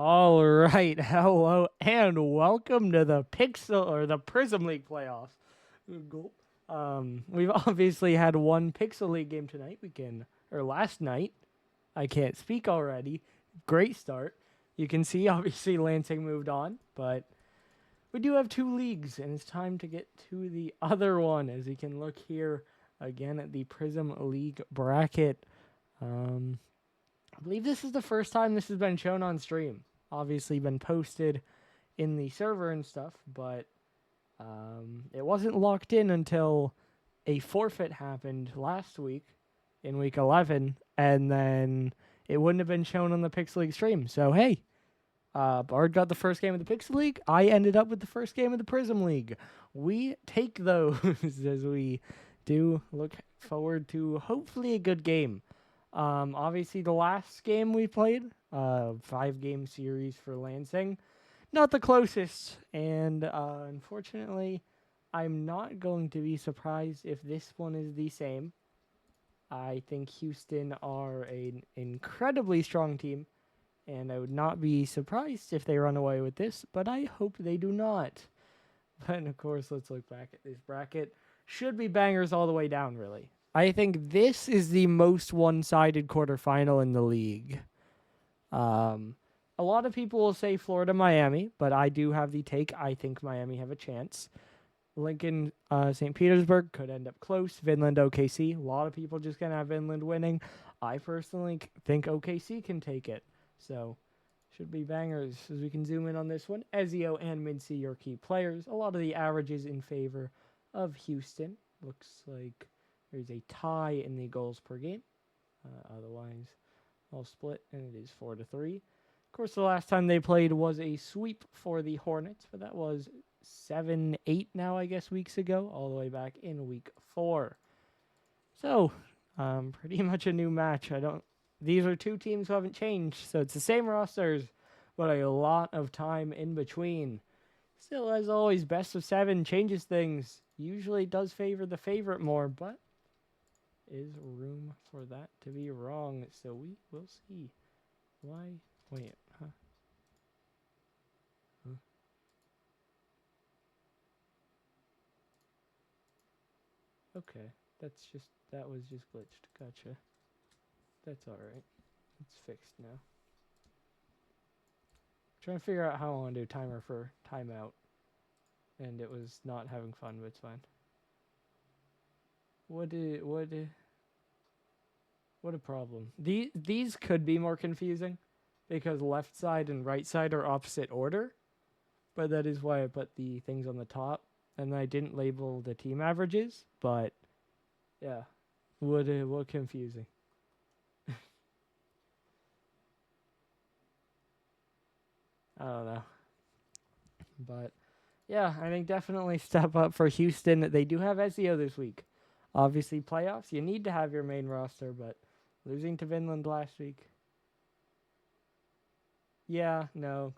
All right, hello and welcome to the Prism League playoffs. Gulp. We've obviously had one Pixel League game tonight. Last night. I can't speak already. Great start. You can see obviously Lansing moved on, but we do have two leagues, and it's time to get to the other one. As you can look here again at the Prism League bracket. I believe this is the first time this has been shown on stream. Obviously, been posted in the server and stuff, but it wasn't locked in until a forfeit happened last week in week 11, and then it wouldn't have been shown on the Pixel League stream. So, hey, Bard got the first game of the Pixel League. I ended up with the first game of the Prism League. We take those as we do look forward to hopefully a good game. Obviously, the last game we played, 5-game series for Lansing, not the closest, and unfortunately, I'm not going to be surprised if this one is the same. I think Houston are an incredibly strong team, and I would not be surprised if they run away with this, but I hope they do not. But of course, let's look back at this bracket. Should be bangers all the way down, really. I think this is the most one-sided quarterfinal in the league. A lot of people will say Florida, Miami, but I do have the take. I think Miami have a chance. Lincoln, St. Petersburg could end up close. Vinland, OKC. A lot of people just gonna have Vinland winning. I personally think OKC can take it. So, should be bangers as we can zoom in on this one. Ezio and Mincy, your key players. A lot of the averages in favor of Houston. Looks like there's a tie in the goals per game. Otherwise, all split, and it is 4-3. Of course, the last time they played was a sweep for the Hornets, but that was 7-8 now, I guess, weeks ago, all the way back in week 4. So, pretty much a new match. These are two teams who haven't changed, so it's the same rosters, but a lot of time in between. Still, as always, best of 7 changes things. Usually does favor the favorite more, but is room for that to be wrong. So we will see. Why? Wait, huh? Okay, that was just glitched. Gotcha. That's alright. It's fixed now. Trying to figure out how I want to do timer for timeout. And it was not having fun, but it's fine. What a problem. These could be more confusing because left side and right side are opposite order, but that is why I put the things on the top, and I didn't label the team averages, but yeah, what confusing. I don't know. But yeah, I think definitely step up for Houston. They do have Ezio this week. Obviously, playoffs, you need to have your main roster, but losing to Vinland last week. Yeah, no,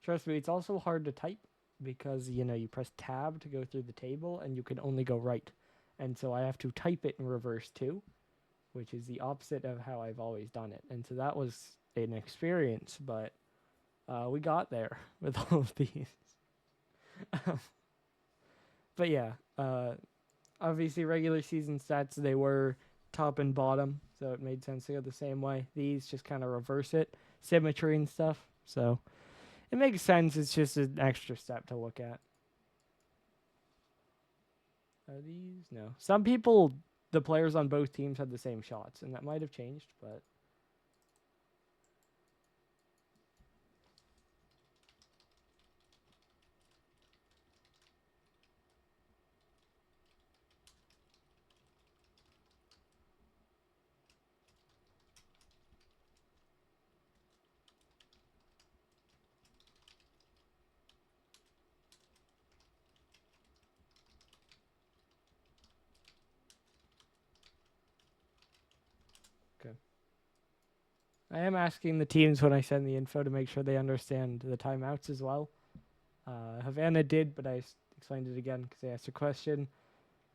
trust me, it's also hard to type because, you press tab to go through the table and you can only go right. And so I have to type it in reverse too, which is the opposite of how I've always done it. And so that was an experience, but we got there with all of these. But yeah, obviously regular season stats, they were top and bottom, so it made sense to go the same way. These just kind of reverse it, symmetry and stuff. So it makes sense. It's just an extra step to look at. Are these? No. Some people, the players on both teams had the same shots, and that might have changed, but okay. I am asking the teams when I send the info to make sure they understand the timeouts as well. Havana did, but I explained it again because they asked a question.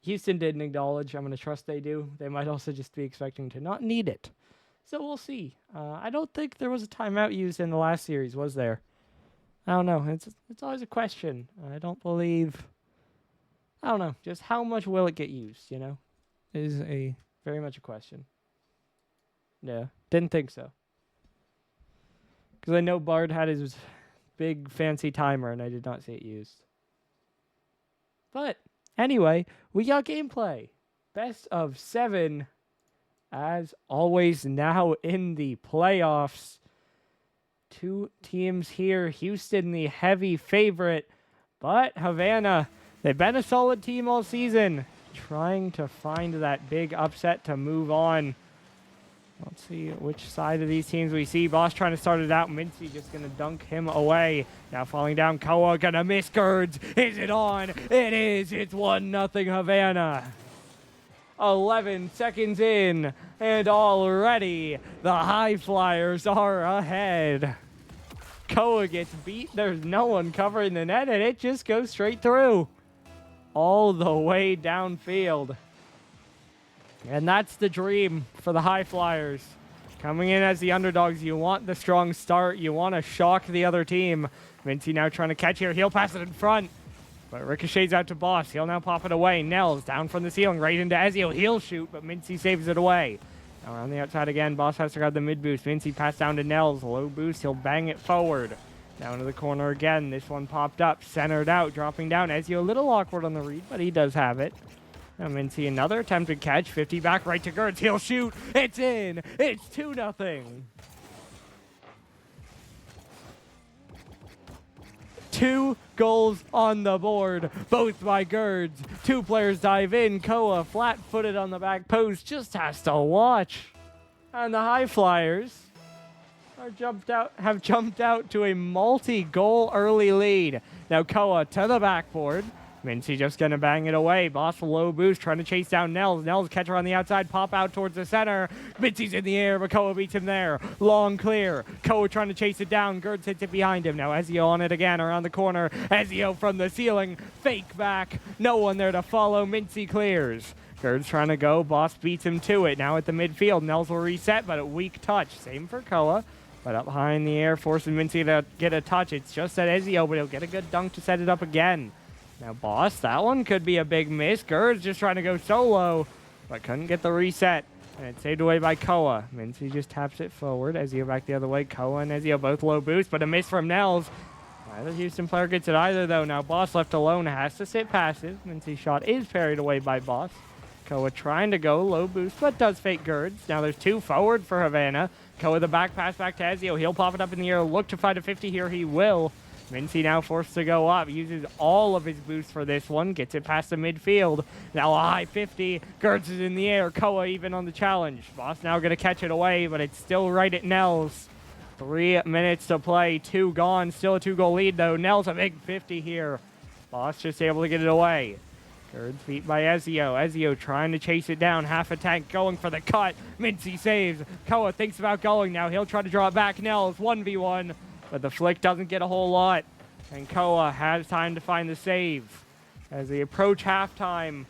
Houston didn't acknowledge. I'm going to trust they do. They might also just be expecting to not need it. So we'll see. I don't think there was a timeout used in the last series, was there? I don't know. It's always a question. I don't believe. I don't know. Just how much will it get used? Is a very much a question. Yeah, didn't think so. Because I know Bard had his big fancy timer, and I did not see it used. But anyway, we got gameplay. Best of 7, as always. Now in the playoffs. 2 teams here. Houston, the heavy favorite, but Havana, they've been a solid team all season, trying to find that big upset to move on. Let's see which side of these teams we see. Boss trying to start it out. Mincy just going to dunk him away. Now falling down. Koa going to miss Girds. Is it on? It is. It's 1-0 Havana. 11 seconds in, and already the Highflyers are ahead. Koa gets beat. There's no one covering the net, and it just goes straight through. All the way downfield. And that's the dream for the Highflyers. Coming in as the underdogs, you want the strong start. You want to shock the other team. Mincy now trying to catch here. He'll pass it in front. But ricochets out to Boss. He'll now pop it away. Nels down from the ceiling, right into Ezio. He'll shoot, but Mincy saves it away. Now around the outside again. Boss has to grab the mid boost. Mincy pass down to Nels. Low boost. He'll bang it forward. Down to the corner again. This one popped up. Centered out. Dropping down. Ezio a little awkward on the read, but he does have it. Now Mincy another attempted catch. 50 back right to Gertz. He'll shoot. It's in. It's 2-0. 2 goals on the board, both by Gerds. 2 players dive in. Koa flat-footed on the back post, just has to watch. And the Highflyers have jumped out to a multi-goal early lead. Now Koa to the backboard. Mincy just going to bang it away. Boss low boost, trying to chase down Nels. Nels catcher on the outside, pop out towards the center. Mincy's in the air, but Koa beats him there. Long clear. Koa trying to chase it down. Gertz hits it behind him. Now Ezio on it again around the corner. Ezio from the ceiling. Fake back. No one there to follow. Mincy clears. Gertz trying to go. Boss beats him to it. Now at the midfield. Nels will reset, but a weak touch. Same for Koa. But up high in the air, forcing Mincy to get a touch. It's just at Ezio, but he'll get a good dunk to set it up again. Now, Boss, that one could be a big miss. Gerds just trying to go solo, but couldn't get the reset. And it's saved away by Koa. Mincy just taps it forward. Ezio back the other way. Koa and Ezio both low boost, but a miss from Nels. Neither Houston player gets it either, though. Now, Boss left alone has to sit passive. Mincy's shot is parried away by Boss. Koa trying to go low boost, but does fake Gerds. Now, there's 2 forward for Havana. Koa the back pass back to Ezio. He'll pop it up in the air. Look to find a 50 here. He will. Mincy now forced to go up, uses all of his boost for this one, gets it past the midfield. Now a high 50, Gertz is in the air, Koa even on the challenge. Boss now going to catch it away, but it's still right at Nels. 3 minutes to play, 2 gone, still a 2-goal lead though. Nels a big 50 here. Boss just able to get it away. Gertz beat by Ezio. Ezio trying to chase it down, half a tank going for the cut. Mincy saves, Koa thinks about going now, he'll try to draw it back. Nels 1v1. But the flick doesn't get a whole lot. And Koa has time to find the save. As they approach halftime,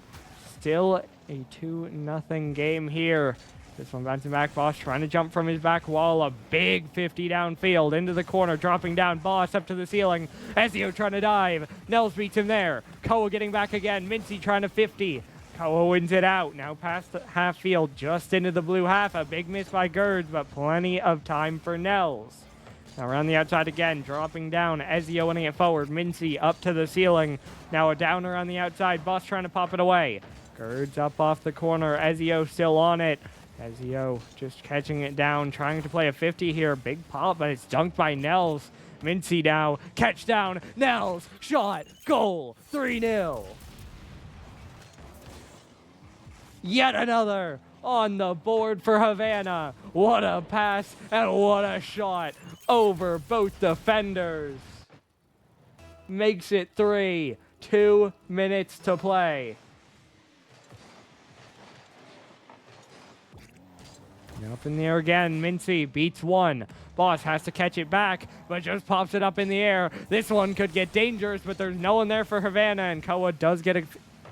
still a 2-0 game here. This one bouncing back. Boss trying to jump from his back wall. A big 50 downfield into the corner. Dropping down. Boss up to the ceiling. Ezio trying to dive. Nels beats him there. Koa getting back again. Mincy trying to 50. Koa wins it out. Now past the half field. Just into the blue half. A big miss by Gerds, but plenty of time for Nels. Now around the outside again, dropping down. Ezio winning it forward. Mincy up to the ceiling. Now a downer on the outside. Boss trying to pop it away. Gerds up off the corner. Ezio still on it. Ezio just catching it down, trying to play a 50 here. Big pop, but it's dunked by Nels. Mincy now, catch down. Nels, shot, goal, 3-0. Yet another on the board for Havana. What a pass and what a shot over both defenders. Makes it 3. 2 minutes to play. Up in the air again. Mincy beats one. Boss has to catch it back, but just pops it up in the air. This one could get dangerous, but there's no one there for Havana, and Koa does get a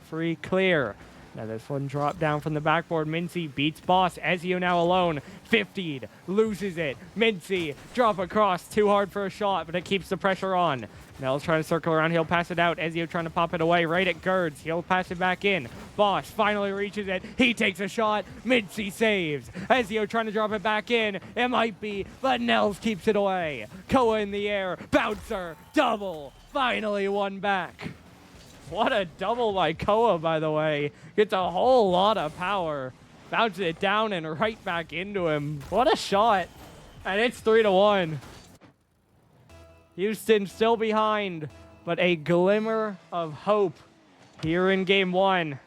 free clear. Now this one dropped down from the backboard. Mincy beats Boss. Ezio now alone. 50'd. Loses it. Mincy drop across. Too hard for a shot, but it keeps the pressure on. Nels trying to circle around. He'll pass it out. Ezio trying to pop it away right at Gerds. He'll pass it back in. Boss finally reaches it. He takes a shot. Mincy saves. Ezio trying to drop it back in. It might be, but Nels keeps it away. Koa in the air. Bouncer. Double. Finally one back. What a double by Koa, by the way. Gets a whole lot of power. Bounces it down and right back into him. What a shot. And it's 3-1. Houston still behind, but a glimmer of hope here in game one.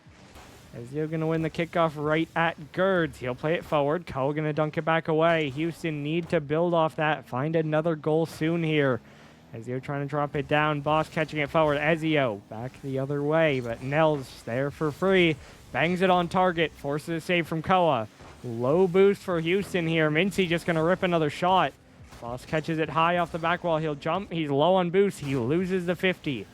Ezio going to win the kickoff right at Gerds. He'll play it forward. Koa going to dunk it back away. Houston need to build off that. Find another goal soon here. Ezio trying to drop it down. Boss catching it forward. Ezio back the other way, but Nels there for free. Bangs it on target. Forces a save from Koa. Low boost for Houston here. Mincy just going to rip another shot. Boss catches it high off the back wall. He'll jump. He's low on boost. He loses the 50.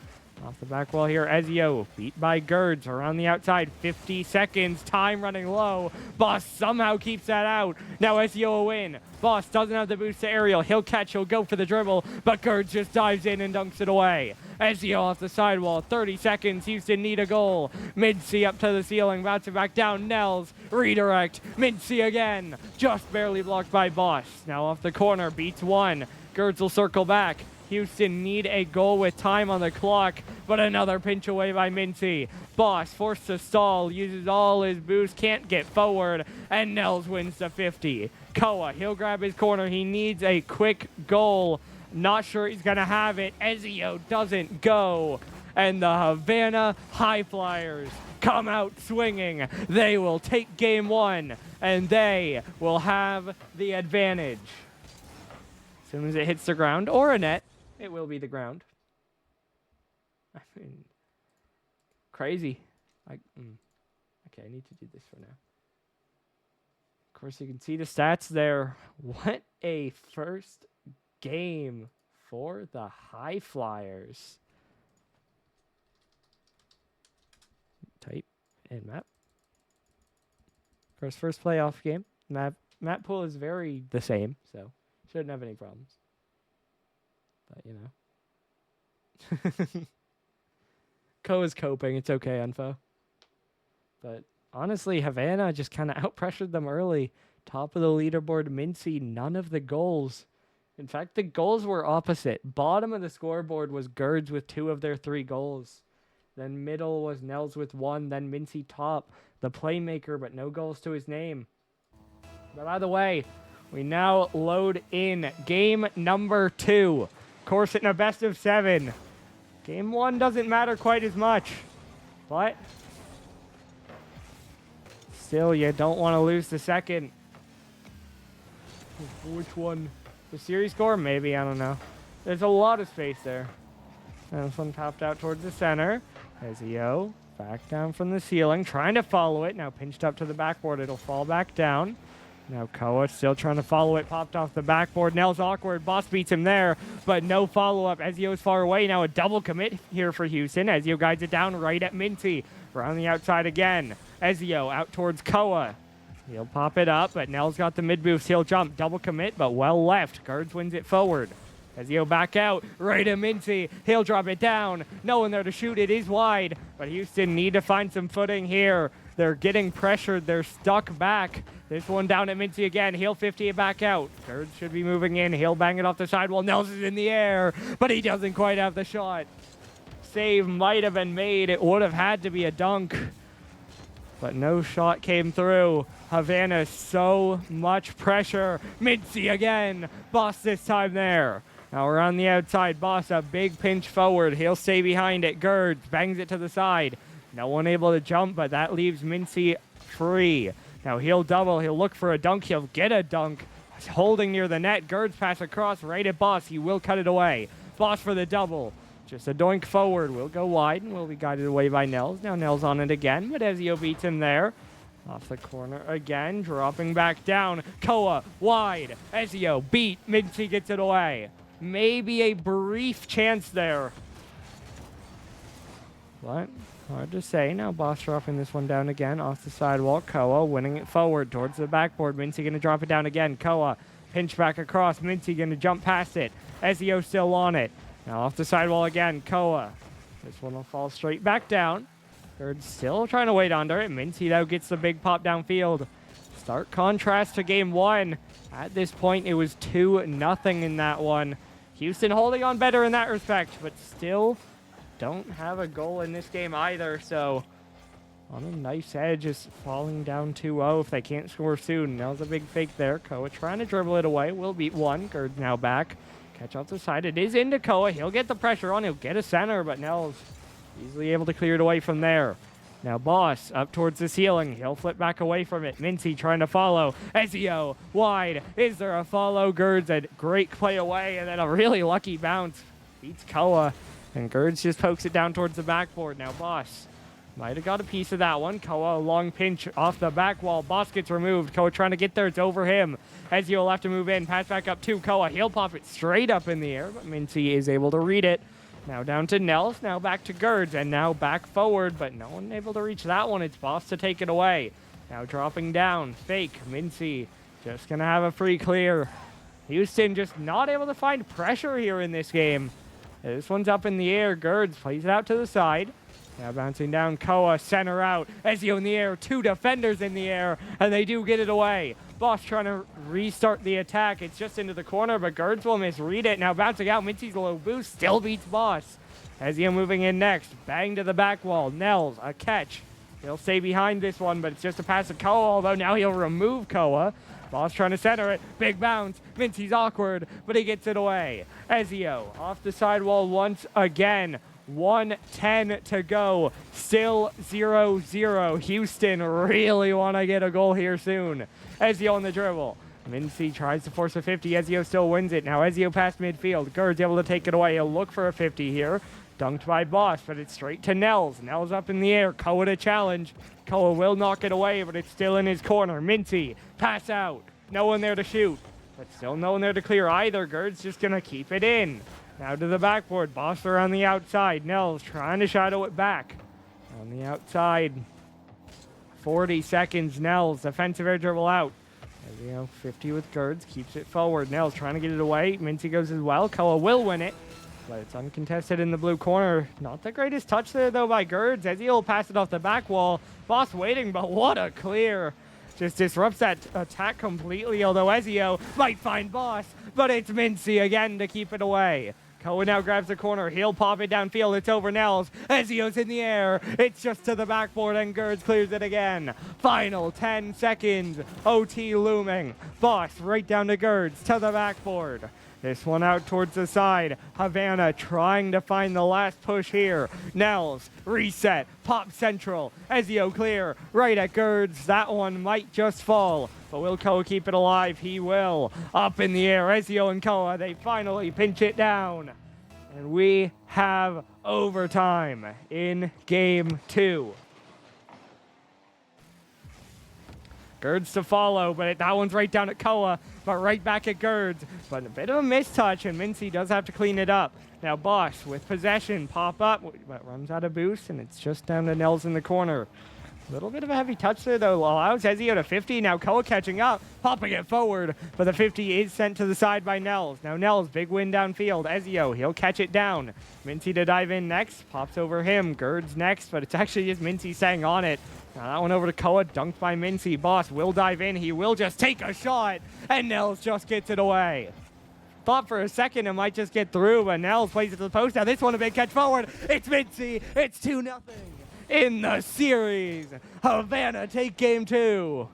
Off the back wall here, Ezio beat by Gerds around the outside. 50 seconds, time running low. Boss somehow keeps that out. Now Ezio a win. Boss doesn't have the boost to aerial. He'll catch, he'll go for the dribble, but Gerds just dives in and dunks it away. Ezio off the sidewall, 30 seconds, Houston need a goal. Mincy up to the ceiling, bounce it back down, Nels, redirect, Mincy again. Just barely blocked by Boss. Now off the corner, beats one. Gerds will circle back. Houston need a goal with time on the clock, but another pinch away by Mincy. Boss forced to stall, uses all his boost, can't get forward, and Nels wins the 50. Koa, he'll grab his corner. He needs a quick goal. Not sure he's going to have it. Ezio doesn't go. And the Havana Highflyers come out swinging. They will take game one, and they will have the advantage. As soon as it hits the ground or a net, it will be the ground. I mean, crazy. Okay, I need to do this for now. Of course, you can see the stats there. What a first game for the Highflyers. Type and map. Of course, first playoff game. Map pool is very the same, so shouldn't have any problems. But, you know. Koa's coping. It's okay, Unfo. But honestly, Havana just kind of out-pressured them early. Top of the leaderboard, Mincy, none of the goals. In fact, the goals were opposite. Bottom of the scoreboard was Gerds with 2 of their 3 goals. Then middle was Nels with 1. Then Mincy top, the playmaker, but no goals to his name. But by the way, we now load in game number 2. Of course, in a best of 7. Game 1 doesn't matter quite as much. But still, you don't want to lose the second. Which one? The series score? Maybe, I don't know. There's a lot of space there. And this one popped out towards the center. Ezio back down from the ceiling, trying to follow it. Now pinched up to the backboard. It'll fall back down. Now Koa still trying to follow it. Popped off the backboard. Nels awkward. Boss beats him there, but no follow-up. Ezio's far away. Now a double commit here for Houston. Ezio guides it down right at Mincy. Around the outside again. Ezio out towards Koa. He'll pop it up, but Nels got the mid-boost. He'll jump. Double commit, but well left. Gerds wins it forward. Ezio back out. Right at Mincy. He'll drop it down. No one there to shoot. It is wide, but Houston need to find some footing here. They're getting pressured. They're stuck back. This one down at Mincy again. He'll 50 it back out. Gerds should be moving in. He'll bang it off the sidewall. Nels is in the air, but he doesn't quite have the shot. Save might have been made. It would have had to be a dunk, but no shot came through. Havana, so much pressure. Mincy again. Boss this time there. Now we're on the outside. Boss, a big pinch forward. He'll stay behind it. Gerds bangs it to the side. No one able to jump, but that leaves Mincy free. Now he'll double. He'll look for a dunk. He'll get a dunk. He's holding near the net. Gerds pass across right at Boss. He will cut it away. Boss for the double. Just a doink forward. Will go wide and will be guided away by Nels. Now Nels on it again, but Ezio beats him there. Off the corner again, dropping back down. Koa wide. Ezio beat. Mincy gets it away. Maybe a brief chance there. What? Hard to say. Now Boss dropping this one down again off the sidewall. Koa winning it forward towards the backboard. Mincy going to drop it down again. Koa pinch back across. Mincy going to jump past it. Ezio still on it. Now off the sidewall again. Koa. This one will fall straight back down. Gerd still trying to wait under it. Mincy though gets the big pop downfield. Stark contrast to game one. At this point, it was 2-0 in that one. Houston holding on better in that respect, but still don't have a goal in this game either. So on a nice edge, just falling down 2-0 if they can't score soon. That was a big fake there. Koa trying to dribble it away. Will beat one. Gerd's now back. Catch off the side. It is into Koa. He'll get the pressure on. He'll get a center, but Nels easily able to clear it away from there. Now Boss up towards the ceiling. He'll flip back away from it. Mincy trying to follow. Ezio wide. Is there a follow? Gerd's a great play away, and then a really lucky bounce. Beats Koa, and Gerd's just pokes it down towards the backboard. Now Boss might have got a piece of that one. Koa, a long pinch off the back wall. Boss gets removed. Koa trying to get there. It's over him. Ezio will have to move in. Pass back up to Koa. He'll pop it straight up in the air, but Mincy is able to read it. Now down to Nels, now back to Gerds, and now back forward, but no one able to reach that one. It's Boss to take it away. Now dropping down, fake, Mincy just going to have a free clear. Houston just not able to find pressure here in this game. This one's up in the air. Gerds plays it out to the side. Now bouncing down, Koa, center out. Ezio in the air, two defenders in the air, and they do get it away. Boss trying to restart the attack. It's just into the corner, but Gerds will misread it. Now bouncing out, Mincy's low boost still beats Boss. Ezio moving in next. Bang to the back wall. Nels, a catch. He'll stay behind this one, but it's just a pass to Koa, although now he'll remove Koa. Boss trying to center it. Big bounce. Mincy's awkward, but he gets it away. Ezio off the sidewall once again. 1:10 to go. Still 0-0. Houston really want to get a goal here soon. Ezio on the dribble. Mincy tries to force a 50. Ezio still wins it. Now Ezio past midfield. Gerd's able to take it away. He'll look for a 50 here. Dunked by Boss, but it's straight to Nels. Nels up in the air. Koa to challenge. Koa will knock it away, but it's still in his corner. Mincy, pass out. No one there to shoot, but still no one there to clear either. Gerd's just going to keep it in. Now to the backboard. Boss around the outside. Nels trying to shadow it back. On the outside. 40 seconds. Nels, defensive air dribble out. There we go. 50 with Gerds. Keeps it forward. Nels trying to get it away. Mincy goes as well. Koa will win it, but it's uncontested in the blue corner. Not the greatest touch there, though, by Gerds. Ezio will pass it off the back wall. Boss waiting, but what a clear. Just disrupts that attack completely, although Ezio might find Boss, but it's Mincy again to keep it away. Koa now grabs the corner. He'll pop it downfield. It's over Nels. Ezio's in the air. It's just to the backboard, and Gerds clears it again. Final 10 seconds. OT looming. Boss right down to Gerds to the backboard. This one out towards the side. Havana trying to find the last push here. Nels, reset, pop central. Ezio clear, right at Gerds. That one might just fall, but will Koa keep it alive? He will. Up in the air, Ezio and Koa, they finally pinch it down. And we have overtime in game 2. Gerds to follow, but that one's right down at Koa, but right back at Gerds. But a bit of a mistouch, and Mincy does have to clean it up. Now Boss with possession, pop up, but runs out of boost, and it's just down to Nels in the corner. A little bit of a heavy touch there, though. Allows Ezio to 50. Now Koa catching up, popping it forward, but the 50 is sent to the side by Nels. Now Nels, big win downfield. Ezio, he'll catch it down. Mincy to dive in next, pops over him. Gerds next, but it's actually just Mincy staying on it. Now that one over to Koa, dunked by Mincy. Boss will dive in. He will just take a shot, and Nels just gets it away. Thought for a second it might just get through, but Nels plays it to the post. Now this one a big catch forward. It's Mincy. It's 2-0 in the series. Havana take game 2.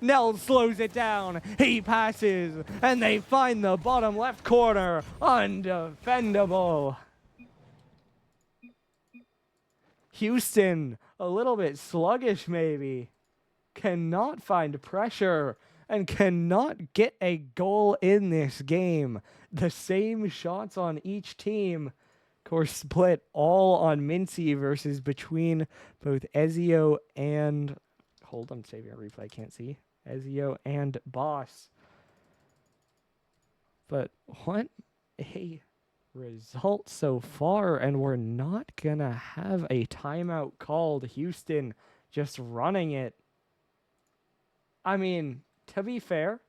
Nels slows it down. He passes, and they find the bottom left corner. Undefendable. Houston, a little bit sluggish maybe, cannot find pressure and cannot get a goal in this game. The same shots on each team. Of course, split all on Mincy versus between both Ezio and... Hold on, saving a replay, I can't see. Ezio and Boss. But what a result so far, and we're not gonna have a timeout called. Houston just running it. I mean, to be fair,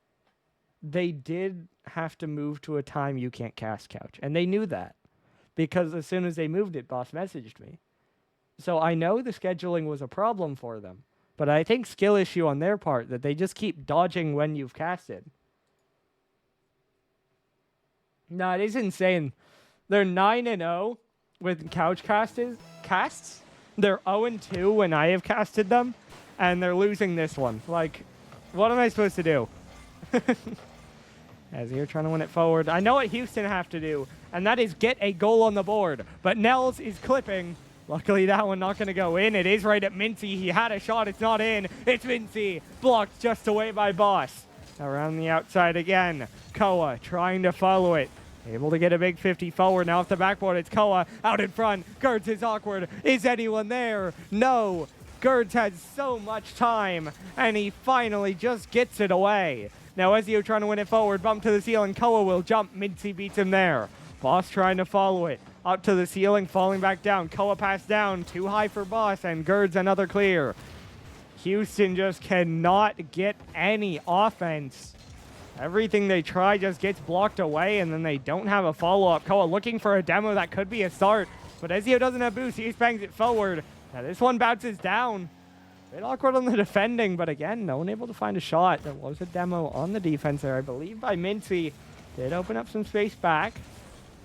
they did have to move to a time you can't cast couch, and they knew that because as soon as they moved it, boss messaged me. So I know the scheduling was a problem for them, but I think skill issue on their part that they just keep dodging when you've casted. No, it is insane. They're 9-0 with couch casts. They're 0-2 when I have casted them, and they're losing this one. Like, what am I supposed to do? As you're trying to win it forward. I know what Houston have to do, and that is get a goal on the board. But Nels is clipping. Luckily, that one not going to go in. It is right at Mincy. He had a shot. It's not in. It's Mincy. Blocked just away by Boss. Around the outside again. Koa trying to follow it. Able to get a big 50 forward. Now off the backboard, it's Koa out in front. Gertz is awkward. Is anyone there? No. Gertz has so much time, and he finally just gets it away. Now Ezio trying to win it forward. Bump to the ceiling. Koa will jump. Mincy beats him there. Boss trying to follow it. Up to the ceiling, falling back down. Koa pass down. Too high for Boss, and Gertz another clear. Houston just cannot get any offense. Everything they try just gets blocked away, and then they don't have a follow-up. Koa looking for a demo that could be a start, but Ezio doesn't have boost. He bangs it forward. Now this one bounces down. A bit awkward on the defending, but again, no one able to find a shot. There was a demo on the defense there, I believe, by Mincy. Did open up some space back.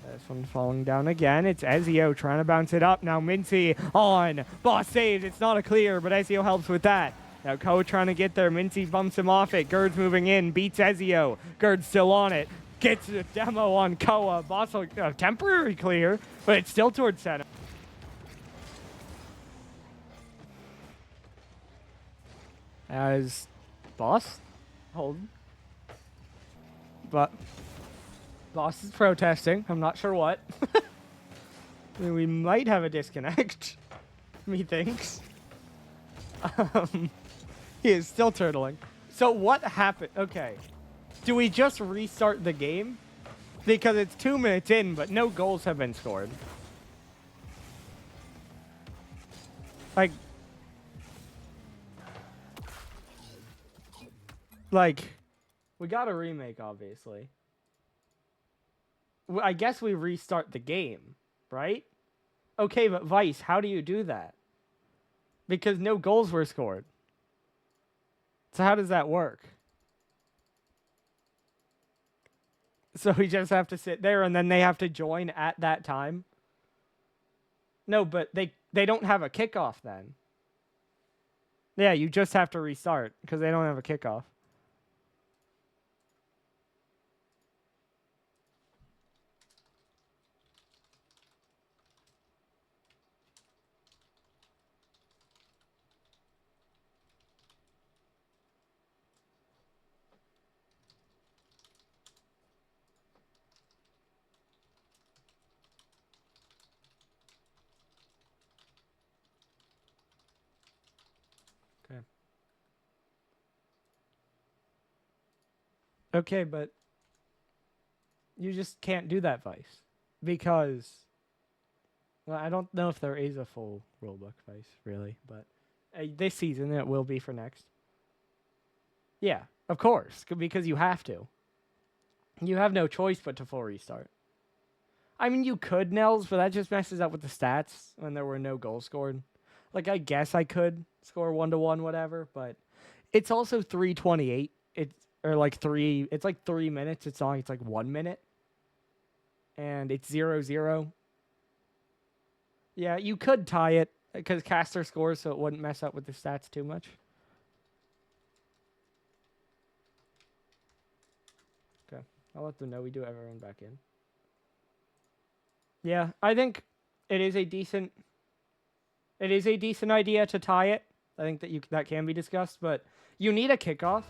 This one's falling down again. It's Ezio trying to bounce it up. Now Mincy on. Boss saves. It's not a clear, but Ezio helps with that. Now Koa trying to get there. Mincy bumps him off it. Gertz moving in. Beats Ezio. Gertz still on it. Gets a demo on Koa. Boss will temporary clear, but it's still towards center. As Boss hold. But Boss is protesting. I'm not sure what. I mean, we might have a disconnect. Methinks. He is still turtling. So what happened? Okay. Do we just restart the game? Because it's 2 minutes in, but no goals have been scored. Like, we got a remake, obviously. I guess we restart the game, right? Okay, but Vice, how do you do that? Because no goals were scored. So how does that work? So we just have to sit there and then they have to join at that time? No, but they don't have a kickoff then. Yeah, you just have to restart because they don't have a kickoff. Okay, but you just can't do that, Vice. Because, well, I don't know if there is a full rulebook, Vice, really. But this season, it will be for next. Yeah, of course, because you have to. You have no choice but to full restart. I mean, you could, Nels, but that just messes up with the stats when there were no goals scored. Like, I guess I could score 1-1, whatever, but it's also 3:28. It's like 3 minutes. It's like 1 minute. And it's 0-0. Yeah, you could tie it because caster scores, so it wouldn't mess up with the stats too much. Okay, I'll let them know we do have everyone back in. Yeah, I think it is a decent idea to tie it. I think that can be discussed, but you need a kickoff.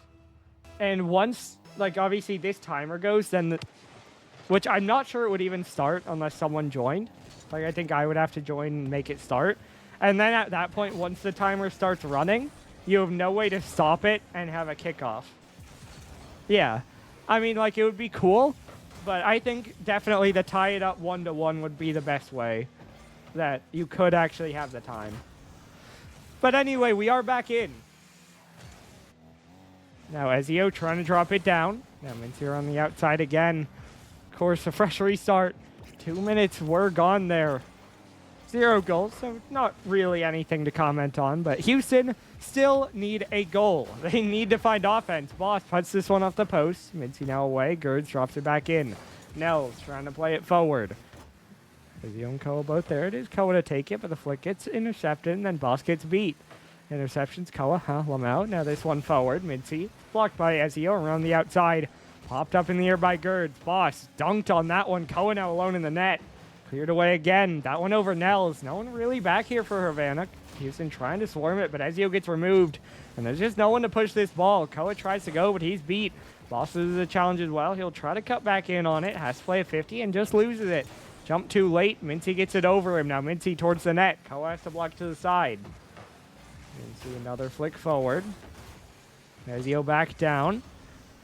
And once, like, obviously this timer goes, then which I'm not sure it would even start unless someone joined. Like, I think I would have to join and make it start. And then at that point, once the timer starts running, you have no way to stop it and have a kickoff. Yeah. I mean, like, it would be cool, But I think definitely the tie it up 1-1 would be the best way that you could actually have the time. But anyway, we are back in. Now Ezio trying to drop it down. Now Mincy on the outside again. Of course, a fresh restart. 2 minutes were gone there. 0 goals, so not really anything to comment on. But Houston still need a goal. They need to find offense. Boss puts this one off the post. Mincy now away. Gerds drops it back in. Nels trying to play it forward. Ezio and Koa both there. It is Koa to take it, but the flick gets intercepted, and then Boss gets beat. Interceptions, Koa, Lamau. Now this one forward. Mincy blocked by Ezio around the outside. Popped up in the air by Gerds. Boss dunked on that one. Koa now alone in the net. Cleared away again. That one over Nels. No one really back here for Havana. Houston trying to swarm it, but Ezio gets removed. And there's just no one to push this ball. Koa tries to go, but he's beat. Boss loses the challenge as well. He'll try to cut back in on it. Has to play a 50 and just loses it. Jump too late. Mincy gets it over him. Now Mincy towards the net. Koa has to block to the side. Mincy another flick forward. Ezio back down.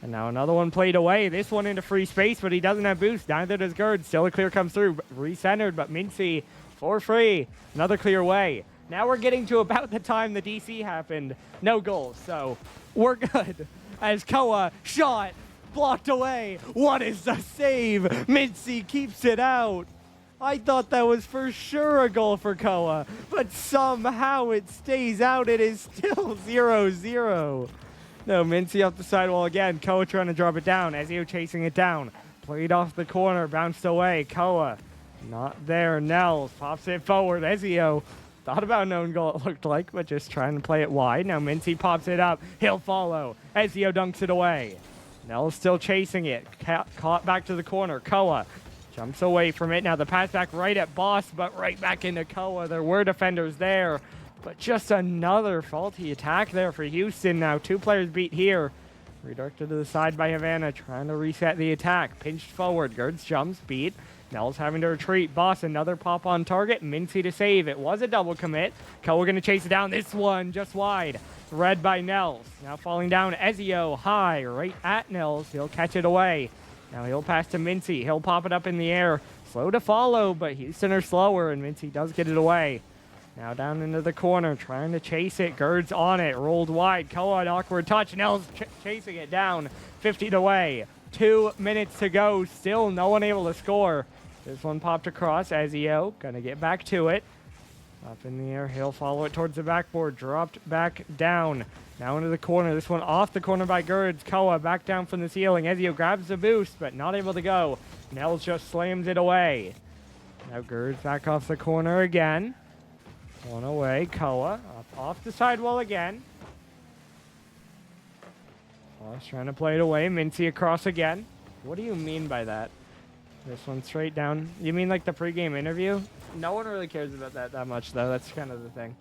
And now another one played away. This one into free space, but he doesn't have boost. Neither does Gerd. Still a clear comes through. Recentered, but Mincy for free. Another clear way. Now we're getting to about the time the DC happened. No goals, so we're good. As Koa shot, blocked away. What is the save? Mincy keeps it out. I thought that was for sure a goal for Koa, but somehow it stays out. It is still 0-0. No, Mincy off the sidewall again. Koa trying to drop it down. Ezio chasing it down. Played off the corner, bounced away. Koa not there. Nels pops it forward. Ezio thought about an own goal, it looked like, but just trying to play it wide. Now Mincy pops it up. He'll follow. Ezio dunks it away. Nels still chasing it. Caught back to the corner. Koa jumps away from it. Now the pass back right at Boss, but right back into Koa. There were defenders there. But just another faulty attack there for Houston. Now 2 players beat here. Redirected to the side by Havana, trying to reset the attack. Pinched forward. Gerds jumps, beat. Nels having to retreat. Boss, another pop on target. Mincy to save. It was a double commit. Koa going to chase it down. This one just wide. Read by Nels. Now falling down. Ezio high right at Nels. He'll catch it away. Now he'll pass to Mincy. He'll pop it up in the air. Slow to follow, but Houston are slower, and Mincy does get it away. Now down into the corner, trying to chase it. Gerds on it, rolled wide. Koa, an awkward touch. Nels chasing it down, 50 away. 2 minutes to go, still no one able to score. This one popped across. Ezio gonna get back to it. Up in the air, he'll follow it towards the backboard. Dropped back down. Now into the corner. This one off the corner by Gerds. Koa back down from the ceiling. Ezio grabs the boost, but not able to go. Nels just slams it away. Now Gerds back off the corner again. One away. Koa up off the sidewall again. Boss trying to play it away. Mincy across again. What do you mean by that? This one straight down. You mean like the pregame interview? No one really cares about that much, though. That's kind of the thing.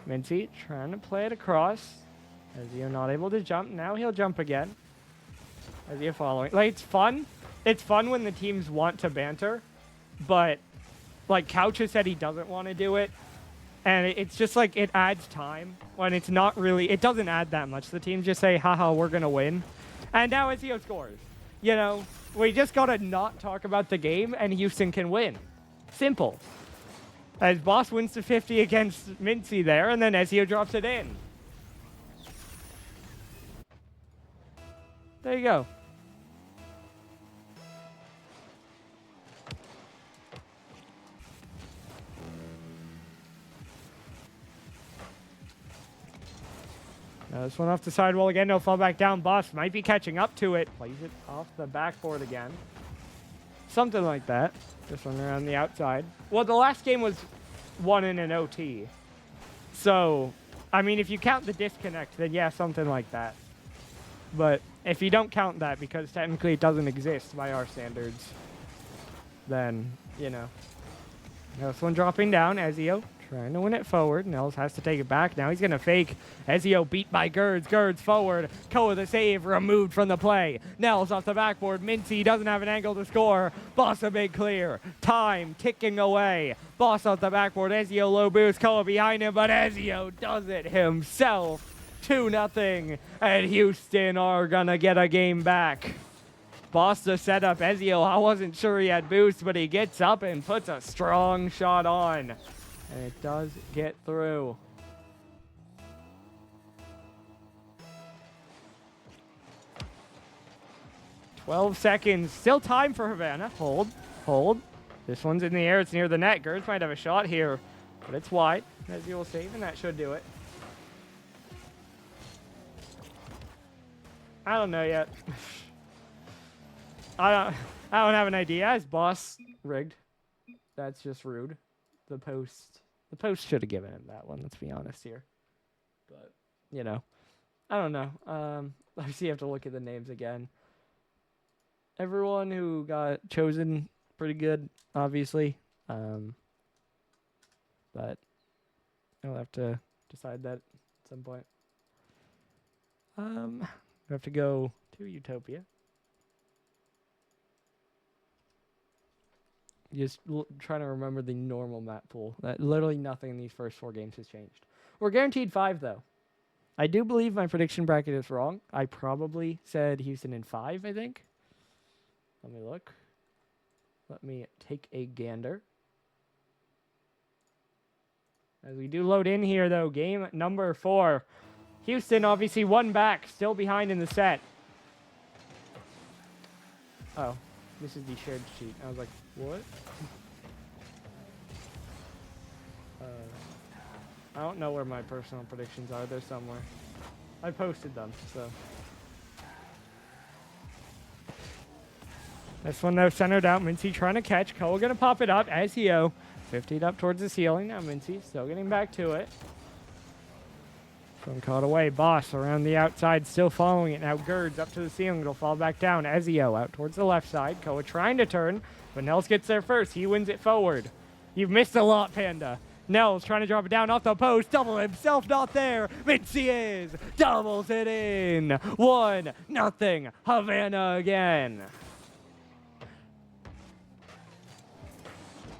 Mincy trying to play it across. Ezio not able to jump. Now he'll jump again. Ezio following. Like, it's fun. It's fun when the teams want to banter. But, like, Couch has said he doesn't want to do it. And it's just like, it adds time when it's not really, it doesn't add that much. The teams just say, haha, we're going to win. And now Ezio scores. You know, we just got to not talk about the game and Houston can win. Simple. As Boss wins to 50 against Mincy there, and then Ezio drops it in. There you go. Now this one off the sidewall again. No fall back down. Boss might be catching up to it. Plays it off the backboard again. Something like that. This one around the outside. Well, the last game was won in an OT. So, I mean, if you count the disconnect, then yeah, something like that. But if you don't count that, because technically it doesn't exist by our standards, then, you know. Now this one dropping down. Ezio trying to win it forward. Nels has to take it back. Now he's going to fake. Ezio beat by Gerds. Gerds forward. Koa the save. Removed from the play. Nels off the backboard. Mincy doesn't have an angle to score. Boss a big clear. Time ticking away. Boss off the backboard. Ezio low boost. Koa behind him, but Ezio does it himself. 2-0. And Houston are going to get a game back. Boss the setup. Ezio, I wasn't sure he had boost, but he gets up and puts a strong shot on. And it does get through. "12 seconds. Still time for Havana. Hold. Hold. This one's in the air. It's near the net. Gerds might have a shot here, but it's wide. Ezio will save, and that should do it. I don't know yet. I don't have an idea. Is Boss rigged? That's just rude. The post should have given him that one. Let's be honest here. But you know, I don't know. Obviously, you have to look at the names again. Everyone who got chosen pretty good, obviously. But I'll have to decide that at some point. We have to go to Utopia. Just trying to remember the normal map pool. That literally nothing in these first 4 games has changed. We're guaranteed 5 though. I do believe my prediction bracket is wrong. I probably said Houston in 5, I think. Let me look. Let me take a gander. As we do load in here though, game number 4. Houston obviously 1 back, still behind in the set. Oh, this is the shared sheet. I was like, what? I don't know where my personal predictions are. They're somewhere. I posted them, so. This one though centered out. Mincy trying to catch. Koa gonna pop it up. Ezio 50'd up towards the ceiling. Now Mincy still getting back to it. From caught away. Boss around the outside, still following it. Now Gerds up to the ceiling. It'll fall back down. Ezio out towards the left side. Koa trying to turn, but Nels gets there first. He wins it forward. You've missed a lot, Panda. Nels trying to drop it down off the post. Double himself not there. Mincy is. Doubles it in. 1-0. Havana again.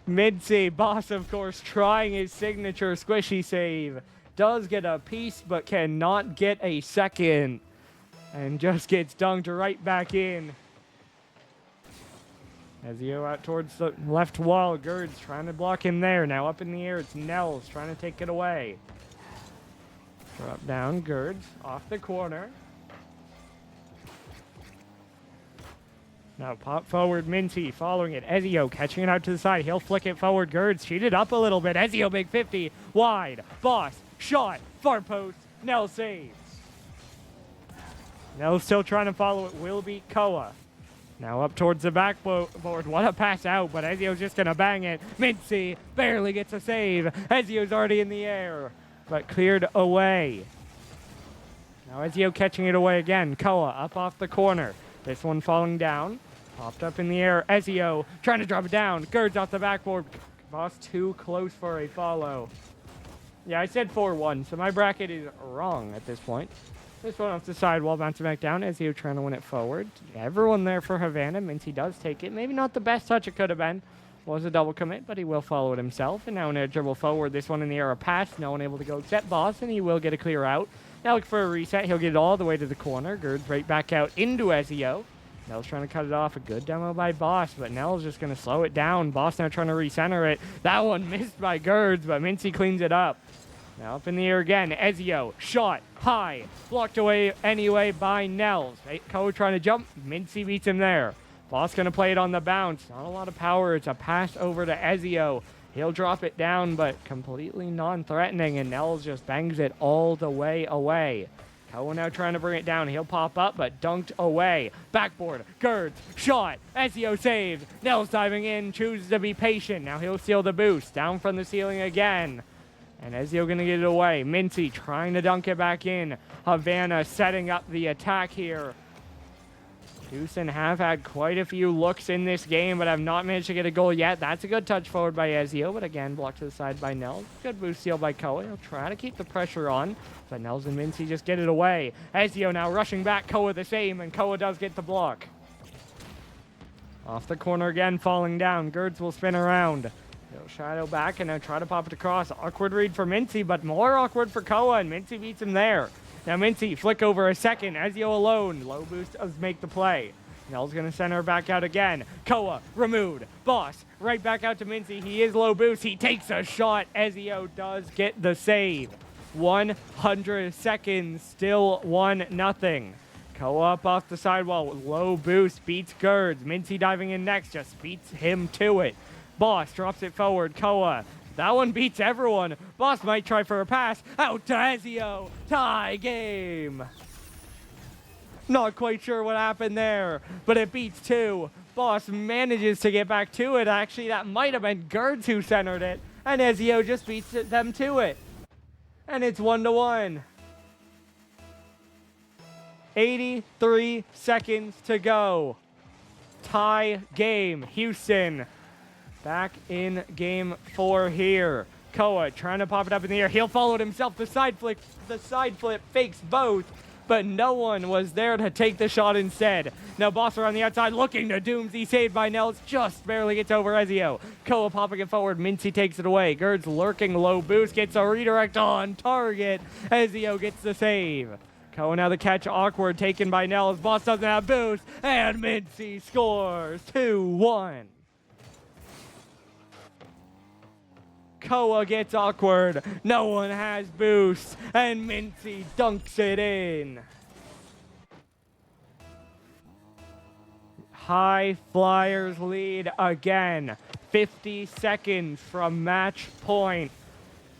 Mincy, Boss of course, trying his signature squishy save. Does get a piece, but cannot get a second. And just gets dunked right back in. Ezio out towards the left wall. Gerds trying to block him there. Now up in the air, it's Nels trying to take it away. Drop down, Gerds off the corner. Now pop forward, Mincy following it. Ezio catching it out to the side. He'll flick it forward. Gerds cheated up a little bit. Ezio big 50. Wide. Boss. Shot. Far post. Nell saves. Nell's still trying to follow it. Will beat Koa. Now up towards the backboard. What a pass out, but Ezio's just going to bang it. Mincy barely gets a save. Ezio's already in the air, but cleared away. Now Ezio catching it away again. Koa up off the corner. This one falling down. Popped up in the air. Ezio trying to drop it down. Gerds off the backboard. Boss too close for a follow. Yeah, I said 4-1, so my bracket is wrong at this point. This one off the side while bouncing back down. Ezio trying to win it forward. Everyone there for Havana. Mincy does take it. Maybe not the best touch it could have been. Was a double commit, but he will follow it himself. And now in a dribble forward. This one in the air, a pass. No one able to go except Boss, and he will get a clear out. Now look for a reset. He'll get it all the way to the corner. Gerds right back out into Ezio. Nell's trying to cut it off. A good demo by Boss, but Nell's just going to slow it down. Boss now trying to recenter it. That one missed by Gerds, but Mincy cleans it up. Now up in the air again. Ezio, shot, high. Blocked away anyway by Nels. Koa trying to jump. Mincy beats him there. Boss going to play it on the bounce. Not a lot of power. It's a pass over to Ezio. He'll drop it down, but completely non-threatening, and Nels just bangs it all the way away. Koa now trying to bring it down. He'll pop up, but dunked away. Backboard, Gerds, shot, Ezio saved. Nels diving in, chooses to be patient. Now he'll steal the boost. Down from the ceiling again. And Ezio going to get it away. Mincy trying to dunk it back in. Havana setting up the attack here. Houston have had quite a few looks in this game, but have not managed to get a goal yet. That's a good touch forward by Ezio, but again, blocked to the side by Nels. Good boost steal by Koa. He'll try to keep the pressure on, but Nels and Mincy just get it away. Ezio now rushing back, Koa the same, and Koa does get the block. Off the corner again, falling down. Gerds will spin around. He'll shadow back and now try to pop it across. Awkward read for Mincy, but more awkward for Koa, and Mincy beats him there. Now Mincy, flick over a second. Ezio alone. Low boost does make the play. Nell's going to send her back out again. Koa removed. Boss right back out to Mincy. He is low boost. He takes a shot. Ezio does get the save. 100 seconds, still 1-0. Koa up off the sidewall. Low boost beats Gerds. Mincy diving in next, just beats him to it. Boss drops it forward. Koa. That one beats everyone. Boss might try for a pass. Out to Ezio. Tie game. Not quite sure what happened there, but it beats 2. Boss manages to get back to it. Actually, that might have been Gerds who centered it, and Ezio just beats them to it. And it's 1-1. 83 seconds to go. Tie game. Houston back in game 4 here. Koa trying to pop it up in the air. He'll follow it himself. The side flip fakes both, but no one was there to take the shot instead. Now Bosser on the outside looking to Doomsy, saved by Nels, just barely gets over Ezio. Koa popping it forward, Mincy takes it away. Gerds lurking low boost, gets a redirect on target. Ezio gets the save. Koa now the catch awkward, taken by Nels. Boss doesn't have boost, and Mincy scores 2-1. Koa gets awkward. No one has boost, and Mincy dunks it in. Highflyers lead again. 50 seconds from match point.